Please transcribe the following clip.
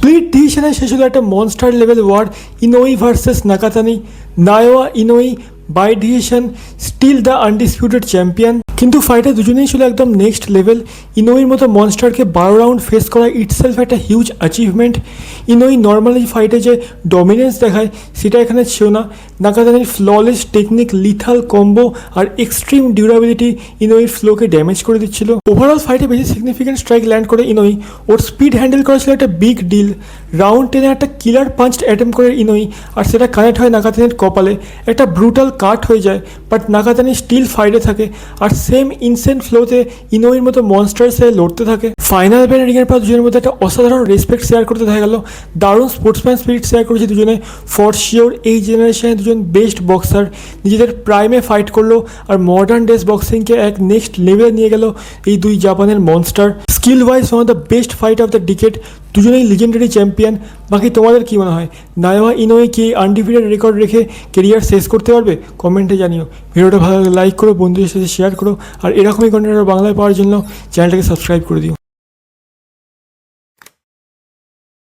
Split ডিসিশনে শেষ হলো একটা monster level war, Inoue versus Nakatani. Naoya Inoue by decision still the undisputed champion. কিন্তু ফাইটে দুজনেই ছিল একদম নেক্সট লেভেল। ইনোইয়ের মতো মনস্টারকে 12 রাউন্ড ফেস করা ইটসেলফ একটা হিউজ অ্যাচিভমেন্ট। ইনোই নর্মালি ফাইটে যে ডমিনেন্স দেখায় সেটা এখানে ছিল না। নাকাতানির ফ্ললেস টেকনিক, লিথাল কম্বো আর এক্সট্রিম ডিউরাবিলিটি ইনোইয়ের ফ্লোকে ড্যামেজ করে দিচ্ছিল। ওভারঅল ফাইটে বেশি সিগনিফিকেন্ট স্ট্রাইক ল্যান্ড করে ইনোই। ওর স্পিড হ্যান্ডেল করা ছিল একটা বিগ ডিল। রাউন্ড 10-এ একটা কিলার পাঞ্চ অ্যাটেম্প করে ইনোই, আর সেটা কানেক্ট হয় নাকাতানির কপালে। একটা ব্রুটাল কাট হয়ে যায়, বাট নাকাতানি স্টিল ফাইটে থাকে আর সেম ইনসেন্ট ফ্লোতে ইনোইয়ের মতো মনস্টার সে লড়তে থাকে। ফাইনাল বেলা রিংয়ের পর দুজনের মধ্যে একটা অসাধারণ রেসপেক্ট শেয়ার করতে দেখা গেল। দারুণ স্পোর্টসম্যান স্পিরিট শেয়ার করেছে দুজনে। ফর শিওর এই জেনারেশনে দুজন বেস্ট বক্সার, নিজেদের প্রাইমে ফাইট করলো আর মডার্ন ডেজ বক্সিংকে এক নেক্সট লেভেলে নিয়ে গেল এই দুই জাপানের monster. Skill wise one of the best fight of the decade, দুজনেই লিজেন্ডারি চ্যাম্পিয়ন। বাকি তোমাদের কী মনে হয়, নায়োয়া ইনোই কি আনডিফিটেড রেকর্ড রেখে কেরিয়ার শেষ করতে পারবে? কমেন্টে জানিও। ভিডিওটা ভালো লাগলে লাইক করো, বন্ধুদের সাথে শেয়ার করো, আর এরকমই কন্টেন্ট বাংলায় পাওয়ার জন্য চ্যানেলটাকে সাবস্ক্রাইব করে দিও।